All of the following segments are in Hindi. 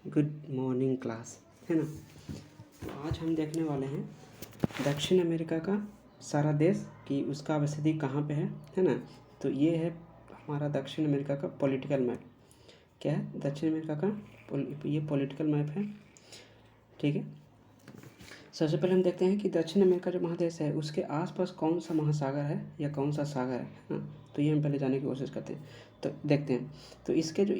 गुड मॉर्निंग क्लास, है ना। तो आज हम देखने वाले हैं दक्षिण अमेरिका का सारा देश कि उसका स्थिति कहाँ पे है ना। तो ये है हमारा दक्षिण अमेरिका का पॉलिटिकल मैप। क्या है दक्षिण अमेरिका का ये पॉलिटिकल मैप है, ठीक है। सबसे पहले हम देखते हैं कि दक्षिण अमेरिका जो महादेश है उसके आसपास कौन सा महासागर है या कौन सा सागर है ना। तो ये हम पहले जानने की कोशिश करते हैं। तो देखते हैं, तो इसके जो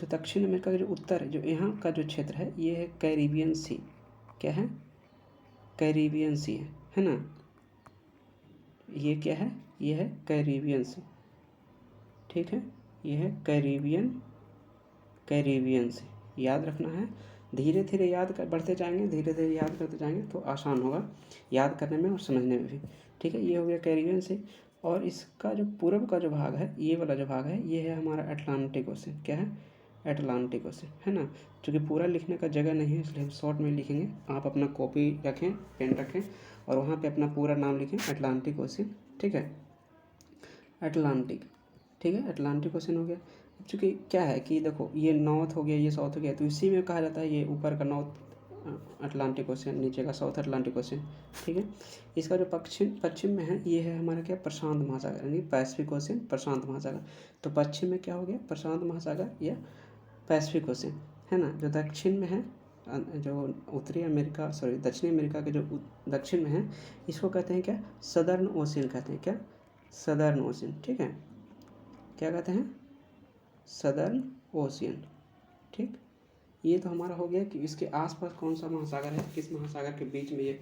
दक्षिण अमेरिका का जो उत्तर है, जो यहाँ का जो क्षेत्र है, ये है कैरिबियन सी। क्या है? कैरिबियन सी है ना। ये क्या है? ये है कैरिबियन सी, ठीक है। ये है कैरिबियन सी, याद रखना है। धीरे धीरे बढ़ते जाएंगे, धीरे धीरे याद करते जाएंगे तो आसान होगा याद करने में और समझने में भी, ठीक है। ये हो गया कैरिबियन सी। और इसका जो पूर्व का जो भाग है, ये वाला जो भाग है, ये है हमारा अटलांटिक ओशन। क्या है? अटलांटिक ओशन, है ना। चूँकि पूरा लिखने का जगह नहीं है इसलिए हम शॉर्ट में लिखेंगे। आप अपना कॉपी रखें, पेन रखें और वहाँ पे अपना पूरा नाम लिखें, अटलांटिक ओशन, ठीक है। अटलांटिक, ठीक है। अटलांटिक ओशन हो गया। अब चूँकि क्या है कि देखो, ये नॉर्थ हो गया, ये साउथ हो गया, तो इसी में कहा जाता है ये ऊपर का नॉर्थ अटलांटिक ओशन, नीचे का साउथ अटलांटिक ओशन, ठीक है। इसका जो पश्चिम में है, ये है हमारा क्या, प्रशांत महासागर, यानी पैसिफिक ओशन, प्रशांत महासागर। तो पश्चिम में क्या हो गया, प्रशांत महासागर या पैसिफिक ओशन, है ना। जो दक्षिण में है, जो दक्षिणी अमेरिका के जो दक्षिण में है, इसको कहते हैं क्या, सदर्न ओशन कहते हैं। क्या? सदर्न ओशन, ठीक है। क्या कहते हैं? सदर्न ओशियन, ठीक। ये तो हमारा हो गया कि इसके आसपास कौन सा महासागर है, किस महासागर के बीच में ये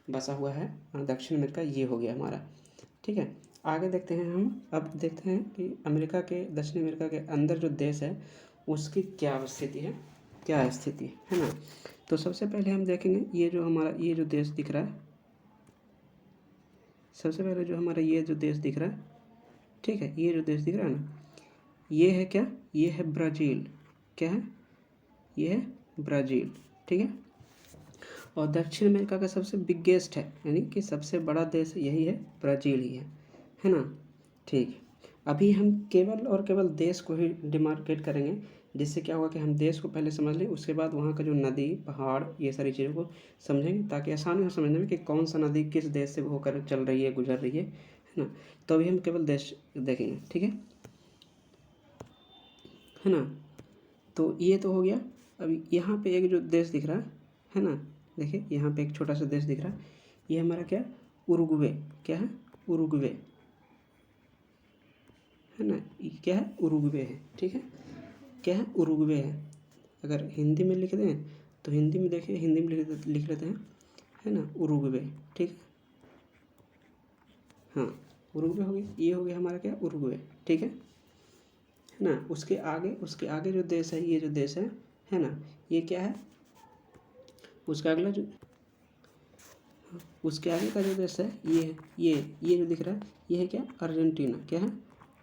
बसा हुआ है दक्षिण अमेरिका, ये हो गया हमारा, ठीक है। आगे देखते हैं हम। अब देखते हैं कि दक्षिण अमेरिका के अंदर जो देश है उसकी क्या स्थिति है, क्या स्थिति है ना। तो सबसे पहले हम देखेंगे ये जो हमारा ये जो देश दिख रहा है, सबसे पहले जो हमारा ये जो देश दिख रहा है, ठीक है, ये जो देश दिख रहा है ना, ये है क्या, ये है ब्राज़ील। क्या है? ये है ब्राज़ील, ठीक है। और दक्षिण अमेरिका का सबसे बिगेस्ट है, यानी कि सबसे बड़ा देश यही है, ब्राज़ील ही है ना। ठीक। अभी हम केवल और केवल देश को ही डिमार्केट करेंगे, जिससे क्या होगा कि हम देश को पहले समझ लें, उसके बाद वहाँ का जो नदी, पहाड़, ये सारी चीज़ों को समझेंगे, ताकि आसानी हो समझने में कि कौन सा नदी किस देश से होकर चल रही है, गुजर रही है ना। तो अभी हम केवल देश देखेंगे, ठीक है ना। तो ये तो हो गया। अभी यहाँ पे एक जो देश दिख रहा है ना, देखिए यहाँ पे एक छोटा सा देश दिख रहा है, ये हमारा क्या, उरुग्वे। क्या है? उरुग्वे, है ना। ये क्या है? उरुग्वे है, ठीक है। क्या है? उरुग्वे है। अगर हिंदी में लिख दें तो हिंदी में देखिए, हिंदी में लिख लेते हैं, है ना, उरुग्वे, ठीक है। हाँ, उरुग्वे हो गया, ये हो गया हमारा क्या, उरुग्वे, ठीक है ना। उसके आगे जो देश है, ये जो देश है ना, ये क्या है, उसका अगला जो उसके आगे का जो देश है, ये जो दिख रहा है, ये है क्या, अर्जेंटीना। क्या है?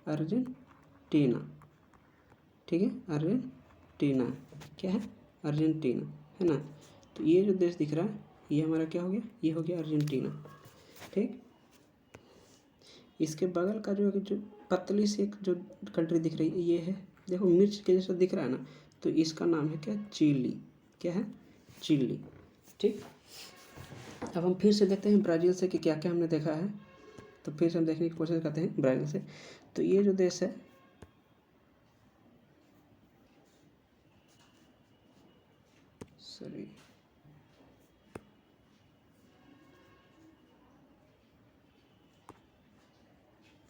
अर्जेंटीना, ठीक है। अर्जेंटीना, क्या है, अर्जेंटीना, है ना। तो ये जो देश दिख रहा है, ये हमारा क्या हो गया, ये हो गया अर्जेंटीना, ठीक। इसके बगल का जो पतली सी एक जो कंट्री दिख रही है, ये है, देखो मिर्च के जैसा दिख रहा है ना, तो इसका नाम है क्या, चिली। क्या है? चिली, ठीक। अब हम फिर से देखते हैं ब्राज़ील से कि क्या क्या हमने देखा है। तो फिर से हम देखने की कोशिश करते हैं ब्राज़ील से। तो ये जो देश है, सॉरी,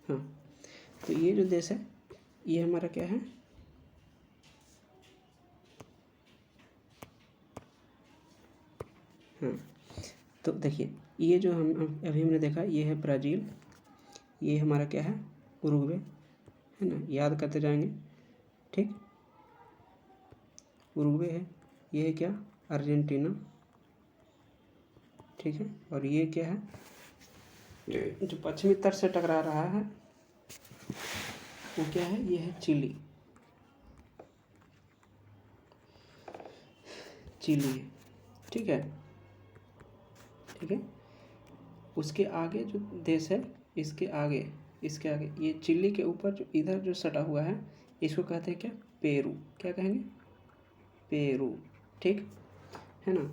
हाँ, तो ये जो देश है, ये हमारा क्या है, हाँ। तो देखिए, ये जो हम अभी हमने देखा, ये है ब्राज़ील, ये हमारा क्या है, उरुग्वे, है ना। याद करते जाएंगे, ठीक। उरुग्वे है, ये है क्या, अर्जेंटीना, ठीक है। और ये क्या है, जो पश्चिमी तट से टकरा रहा है, वो क्या है, ये है चिली। चिली है, ठीक है, ठीक है। उसके आगे जो देश है, इसके आगे ये चिली के ऊपर जो इधर जो सटा हुआ है, इसको कहते हैं क्या, पेरू। क्या कहेंगे? पेरू, ठीक है ना।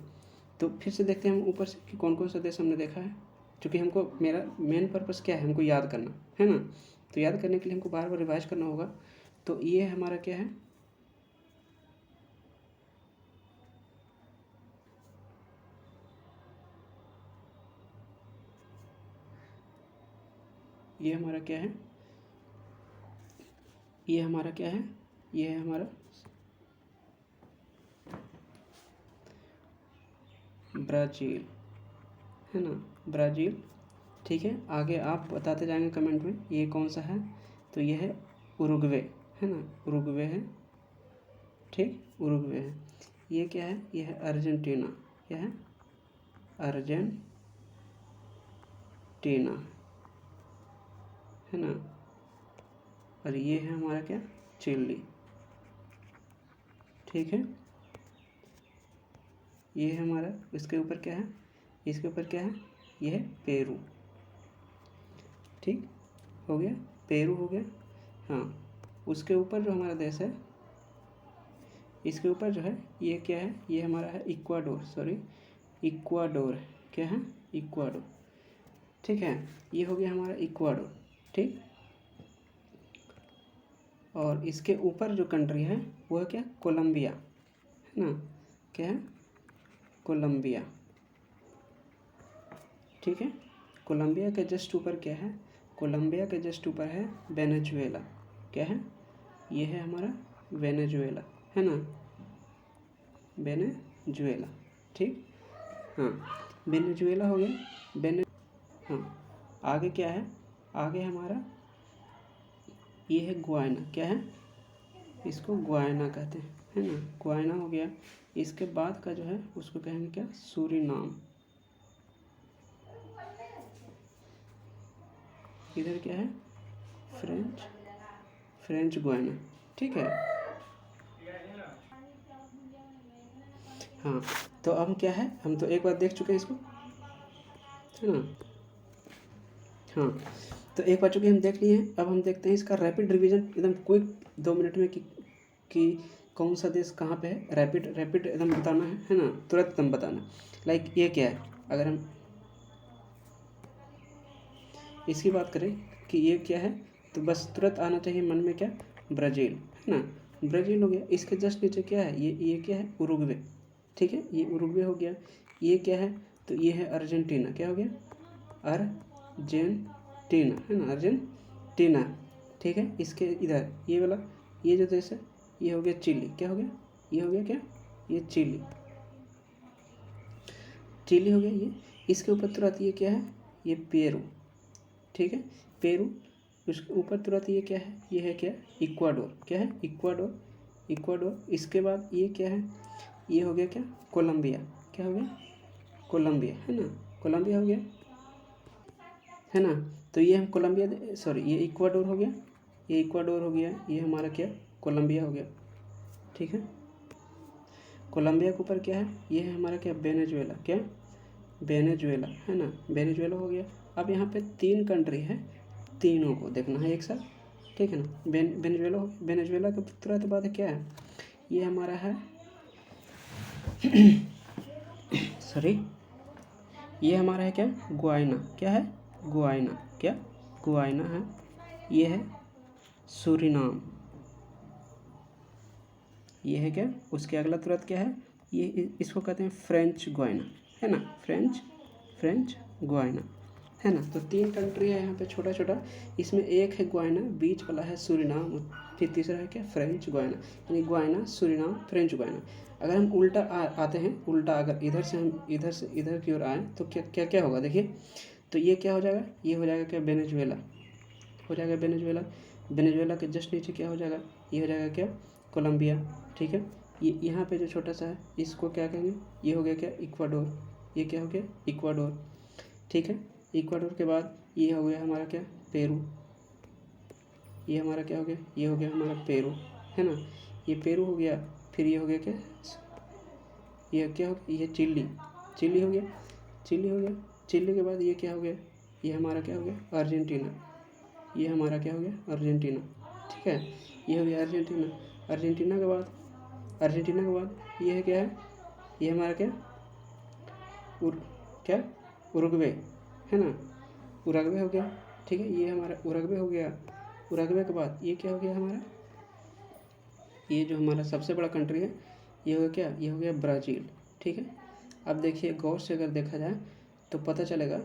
तो फिर से देखते हैं हम ऊपर से कि कौन कौन सा देश हमने देखा है, क्योंकि हमको मेरा मेन पर्पस क्या है, हमको याद करना है ना। तो याद करने के लिए हमको बार बार रिवाइज करना होगा। तो ये हमारा क्या है, ये हमारा क्या है, ये हमारा क्या है, ये है हमारा ब्राज़ील, है ना, ब्राज़ील। ठीक है, आगे आप बताते जाएंगे कमेंट में ये कौन सा है। तो ये है उरुग्वे, है ना, उरुग्वे है, ठीक, उरुग्वे है। ये क्या है, ये है अर्जेंटीना, क्या है, अर्जेंटीना, है ना। और ये है हमारा क्या, चिली, ठीक है। ये है हमारा, इसके ऊपर क्या है, इसके ऊपर क्या है, ये है पेरू, ठीक हो गया, पेरू हो गया। हाँ, उसके ऊपर जो हमारा देश है, इसके ऊपर जो है ये क्या है, ये हमारा है इक्वाडोर, सॉरी इक्वाडोर, क्या है, इक्वाडोर, ठीक है। ये हो गया हमारा इक्वाडोर, ठीक। और इसके ऊपर जो कंट्री है वो है क्या, कोलंबिया, है ना, क्या है, कोलंबिया, ठीक है। कोलंबिया के जस्ट ऊपर क्या है, कोलंबिया के जस्ट ऊपर है वेनेजुएला, क्या है, ये है हमारा वेनेजुएला, है ना, वेनेजुएला, ठीक। हाँ, वेनेजुएला हो गया, हाँ, आगे क्या है, आगे हमारा ये है गुयाना, क्या है, इसको गुयाना कहते हैं, है ना, गुयाना हो गया। इसके बाद का जो है उसको कहेंगे क्या, सूरीनाम। इधर क्या है, फ्रेंच गुयाना, ठीक है। हाँ, तो अब क्या है, हम तो एक बार देख चुके हैं इसको, है ना। हाँ, तो एक बार चुके हम देख लिए हैं। अब हम देखते हैं इसका रैपिड रिवीजन एकदम क्विक 2 मिनट में कि कौन सा देश कहाँ पे है। रैपिड एकदम बताना है ना, तुरंत एकदम बताना। लाइक ये क्या है, अगर हम इसकी बात करें कि ये क्या है, तो बस तुरंत आना चाहिए मन में क्या, ब्राज़ील, है ना, ब्राज़ील हो गया। इसके जस्ट नीचे क्या है, ये क्या है, उरुग्वे, ठीक है, ये उरुग्वे हो गया। ये क्या है, तो ये है अर्जेंटीना, क्या हो गया, अर्जेंटीना, है ना, अर्जेंटीना, ठीक है। इसके इधर ये वाला, ये जो देश है ये हो गया चिली, क्या हो गया, ये हो गया क्या, ये चिली, चिली हो गया ये। इसके ऊपर तुरंत ये क्या है, ये पेरू, ठीक है, पेरू। उसके ऊपर तुरंत ये क्या है, ये है क्या, इक्वाडोर, क्या है, इक्वाडोर, इक्वाडोर। इसके बाद ये क्या है, ये हो गया क्या, कोलंबिया, क्या हो गया, कोलंबिया, है ना, कोलंबिया हो गया, है ना। तो ये हम कोलंबिया, सॉरी ये इक्वाडोर हो गया, ये इक्वाडोर हो गया, ये हमारा क्या, कोलंबिया हो गया, ठीक है। कोलंबिया के ऊपर क्या है, ये है हमारा क्या, वेनेजुएला, क्या, वेनेजुएला, है ना, वेनेजुएला हो गया। अब यहाँ पे 3 कंट्री है, तीनों को देखना है एक साथ, ठीक है ना। वेनेजुएला, वेनेजुएला के तुरंत बाद क्या है, ये हमारा है सॉरी ये हमारा है क्या, गुयाना, क्या है, गुयाना, क्या, गुयाना है। ये है सूरीनाम, ये है क्या, उसके अगला तुरंत क्या है, ये इसको कहते हैं फ्रेंच गुयाना, है ना, फ्रेंच गुयाना, है ना। तो 3 कंट्री है यहाँ पे छोटा छोटा, इसमें एक है गुयाना, बीच वाला है सूरीनाम, फिर तीसरा है क्या, फ्रेंच गुयाना, यानी गुयाना, सूरीनाम, फ्रेंच गुयाना। अगर हम उल्टा आते हैं, उल्टा अगर इधर से हम इधर की ओर आए तो क्या क्या होगा, देखिए। तो ये क्या हो जाएगा, ये हो जाएगा क्या, वेनेजुएला हो जाएगा, वेनेजुएला। वेनेजुएला के जस्ट नीचे क्या हो जाएगा, ये हो जाएगा क्या, कोलंबिया, ठीक है। ये यहाँ पे जो छोटा सा है इसको क्या कहेंगे, ये हो गया क्या, इक्वाडोर, ये क्या हो गया, इक्वाडोर, ठीक है। इक्वाडोर के बाद ये हो गया हमारा क्या, पेरू, ये हमारा क्या हो गया, ये हो गया हमारा पेरू, है ना, ये पेरू हो गया। फिर ये हो गया क्या, ये क्या हो गया, ये चिली, चिली हो गया, चिली हो गया। चिली के बाद ये क्या हो गया, ये हमारा क्या हो गया, अर्जेंटीना, ये हमारा क्या हो गया, अर्जेंटीना, ठीक है। ये हो गया अर्जेंटीना। अर्जेंटीना के बाद ये है क्या है, ये हमारा क्या क्या उरुग्वे है ना, उरुग्वे हो गया। ठीक है, ये हमारा उरुग्वे हो गया। उरुग्वे के बाद ये क्या हो गया हमारा, ये जो हमारा सबसे बड़ा कंट्री है ये हो गया क्या, ये हो गया ब्राज़ील। ठीक है, अब देखिए गौर से अगर देखा जाए तो पता चलेगा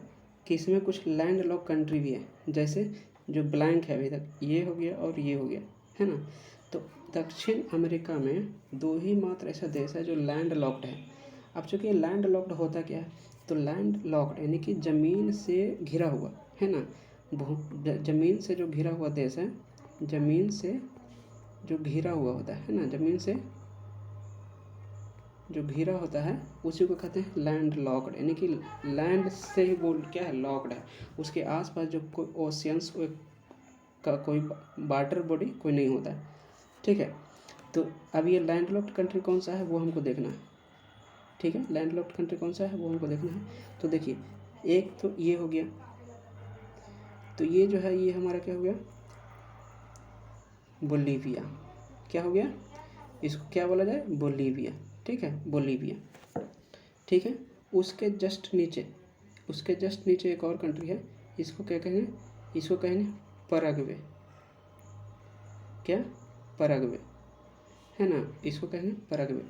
कि इसमें कुछ लैंड लॉक कंट्री भी है, जैसे जो ब्लैंक है अभी तक, ये हो गया और ये हो गया, है ना। तो दक्षिण अमेरिका में 2 ही मात्र ऐसा देश है जो लैंड लॉक्ड है। अब चूँकि लैंड लॉक्ड होता क्या है, तो लैंड लॉक्ड यानी कि ज़मीन से घिरा हुआ, है ना, ज़मीन से जो घिरा हुआ देश है, ज़मीन से जो घिरा हुआ होता है ना, ज़मीन से जो घिरा होता है उसी को कहते हैं लैंड लॉक्ड, यानी कि लैंड से ही वो क्या है, लॉक्ड है। उसके आसपास जो कोई ओशियंस का कोई वाटर बॉडी कोई नहीं होता है। ठीक है, तो अब ये लैंड लॉक्ड कंट्री कौन सा है वो हमको देखना है। ठीक है, लैंड लॉक्ड कंट्री कौन सा है वो हमको देखना है। तो देखिए, एक तो ये हो गया, तो ये जो है ये हमारा क्या हो गया, बोलीविया। क्या हो गया, इसको क्या बोला जाए, बोलीविया। ठीक है, बोलीविया। ठीक है, उसके जस्ट नीचे एक और कंट्री है, इसको क्या कहेंगे, इसको कहेंगे पैराग्वे। क्या, पैराग्वे, है ना, इसको कहेंगे पैराग्वे।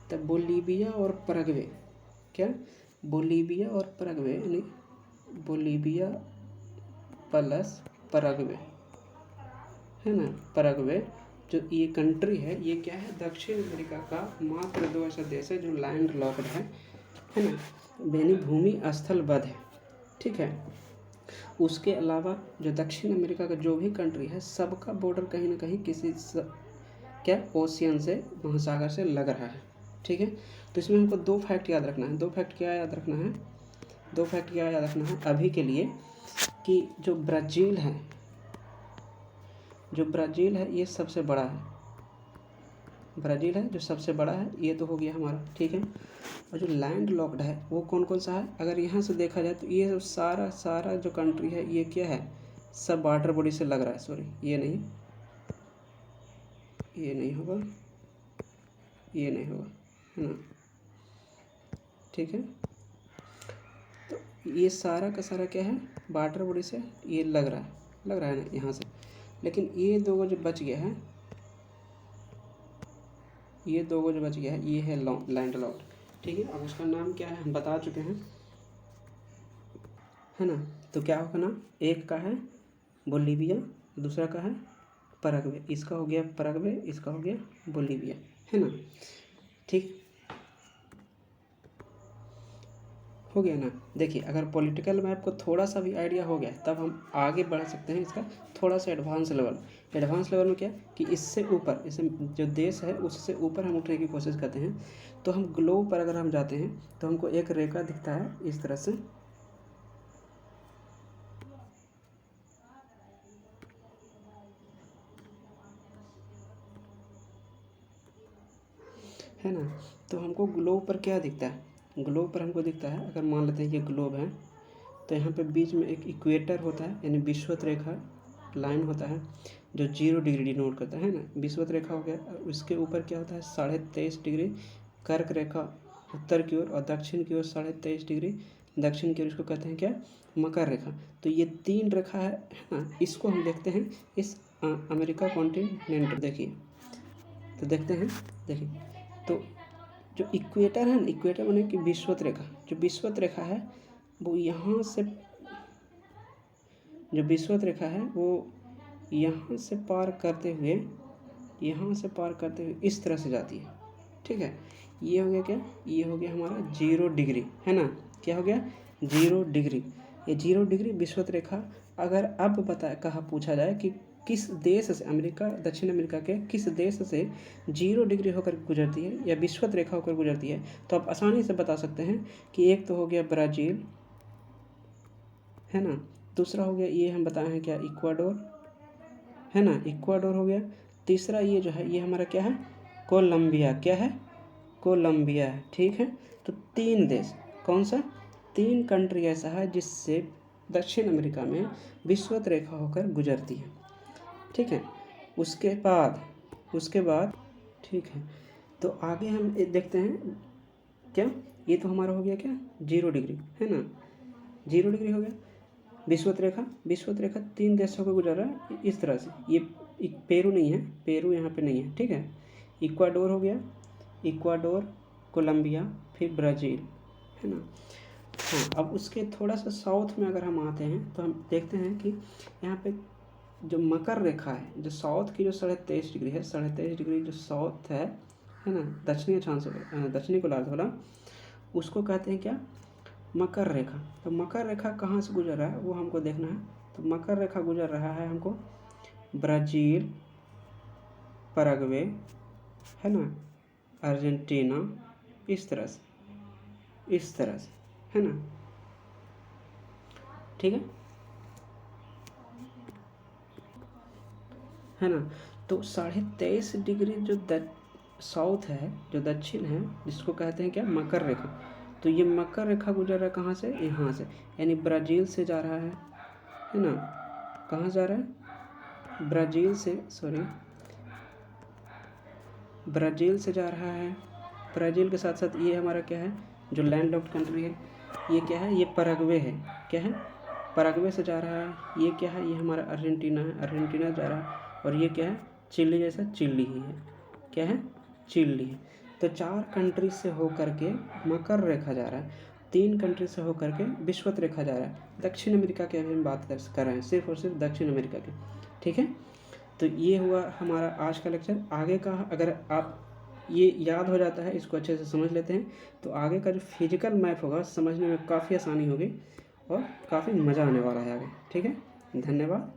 तब बोलीविया और पैराग्वे, क्या, बोलीविया और पैराग्वे यानी बोलीविया प्लस पैराग्वे, है ना। पैराग्वे जो ये कंट्री है ये क्या है, दक्षिण अमेरिका का मात्र 2 ऐसा देश है जो लैंड लॉक्ड है ना, यानी भूमि स्थलबद्ध है। ठीक है, उसके अलावा जो दक्षिण अमेरिका का जो भी कंट्री है सबका बॉर्डर कहीं ना कहीं किसी क्या ओशियन से, महासागर से लग रहा है। ठीक है, तो इसमें हमको 2 फैक्ट याद रखना है। 2 फैक्ट क्या याद रखना है, 2 फैक्ट क्या याद रखना है अभी के लिए, कि जो ब्राज़ील है ये सबसे बड़ा है, ब्राज़ील है जो सबसे बड़ा है, ये तो हो गया हमारा। ठीक है, और जो लैंड लॉक्ड है वो कौन कौन सा है, अगर यहाँ से देखा जाए तो ये सारा जो कंट्री है ये क्या है, सब वाटर बॉडी से लग रहा है। सॉरी, ये नहीं होगा, ये नहीं होगा, है ना। ठीक है, तो ये सारा का सारा क्या है, वाटर बॉडी से ये लग रहा है ना यहाँ से। लेकिन ये 2 जो बच गया है, ये 2 जो बच गया है ये है लैंड लॉक्ड। ठीक है, अब उसका नाम क्या है हम बता चुके हैं, है ना। तो क्या होगा नाम, एक का है बोलीविया, दूसरा का है पैराग्वे। इसका हो गया पैराग्वे, इसका हो गया बोलीविया, है ना। ठीक हो गया ना। देखिए, अगर पॉलिटिकल मैप को थोड़ा सा भी आइडिया हो गया तब हम आगे बढ़ सकते हैं इसका थोड़ा सा एडवांस लेवल में क्या कि इससे ऊपर, इससे जो देश है उससे ऊपर हम उठने की कोशिश करते हैं। तो हम ग्लोब पर अगर हम जाते हैं तो हमको एक रेखा दिखता है इस तरह से, है ना। तो हमको ग्लोब पर क्या दिखता है, ग्लोब पर हमको दिखता है, अगर मान लेते हैं ये ग्लोब है, तो यहाँ पे बीच में एक इक्वेटर होता है, यानी विषुवत रेखा लाइन होता है जो 0 डिग्री डिनोट करता है ना, विषुवत रेखा हो गया। उसके ऊपर क्या होता है, 23.5 डिग्री कर्क रेखा उत्तर की ओर, और दक्षिण की ओर 23.5 डिग्री दक्षिण की ओर, इसको कहते हैं क्या, मकर रेखा। तो ये 3 रेखा है ना, इसको हम देखते हैं इस अमेरिका कॉन्टिनेंट। देखिए, तो देखते हैं, देखिए, तो जो इक्वेटर है ना, इक्वेटर माने कि विषुवत रेखा, जो विषुवत रेखा है वो यहाँ से, जो विषुवत रेखा है वो यहाँ से पार करते हुए इस तरह से जाती है। ठीक है, ये हो गया क्या, ये हो गया हमारा 0 डिग्री, है ना। क्या हो गया, 0 डिग्री। ये 0 डिग्री विषुवत रेखा, अगर अब कहा पूछा जाए कि किस देश से, अमेरिका, दक्षिण अमेरिका के किस देश से 0 डिग्री होकर गुजरती है या विषुवत रेखा होकर गुजरती है, तो आप आसानी से बता सकते हैं कि एक तो हो गया ब्राज़ील, है ना, दूसरा हो गया ये हम बताए हैं क्या, इक्वाडोर, है ना, इक्वाडोर हो गया। तीसरा ये जो है ये हमारा क्या है, कोलंबिया। क्या है, कोलंबिया है। ठीक है, तो 3 देश, कौन सा, 3 कंट्री ऐसा है जिससे दक्षिण अमेरिका में विषुवत रेखा होकर गुजरती है। ठीक है, उसके बाद ठीक है, तो आगे हम देखते हैं क्या ये तो हमारा हो गया क्या 0 डिग्री है ना, 0 डिग्री हो गया। विषुवत रेखा 3 देशों को गुजर रहा है इस तरह से। ये पेरू नहीं है, पेरू यहाँ पे नहीं है, ठीक है। इक्वाडोर हो गया, इक्वाडोर, कोलंबिया, फिर ब्राज़ील, है ना। हाँ, अब उसके थोड़ा सा साउथ में अगर हम आते हैं तो हम देखते हैं कि यहाँ पे जो मकर रेखा है, जो साउथ की जो 23.5 डिग्री है, 23.5 डिग्री जो साउथ है ना, दक्षिणी अक्षांश, दक्षिणी गोलार्ध वाला, उसको कहते हैं क्या, मकर रेखा। तो मकर रेखा कहाँ से गुजर रहा है वो हमको देखना है। तो मकर रेखा गुजर रहा है हमको ब्राज़ील, पैराग्वे, है ना, अर्जेंटीना, इस तरह से, है ना, ठीक है ना। तो 23.5 डिग्री जो साउथ है, जो दक्षिण है, जिसको कहते हैं क्या, मकर रेखा। तो ये मकर रेखा गुजर रहा है कहाँ से, यहाँ से, यानी ब्राज़ील से जा रहा है ना। कहाँ जा रहा है, ब्राज़ील से जा रहा है। ब्राज़ील के साथ साथ ये हमारा क्या है, जो लैंड लॉक्ड कंट्री है, ये क्या है, ये पैराग्वे है, क्या है, पैराग्वे से जा रहा है। ये क्या है, ये हमारा अर्जेंटीना है, अर्जेंटीना जा रहा है। और ये क्या है, चिली जैसा चिली ही है, क्या है, चिली है। तो 4 कंट्री से होकर के मकर रेखा जा रहा है, 3 कंट्री से होकर के विषुवत रेखा जा रहा है। दक्षिण अमेरिका की अभी हम बात कर रहे हैं, सिर्फ और सिर्फ दक्षिण अमेरिका की, ठीक है। तो ये हुआ हमारा आज का लेक्चर। आगे का अगर आप ये याद हो जाता है, इसको अच्छे से समझ लेते हैं, तो आगे का जो फिजिकल मैप होगा समझने में काफ़ी आसानी होगी और काफ़ी मज़ा आने वाला है आगे, ठीक है। धन्यवाद।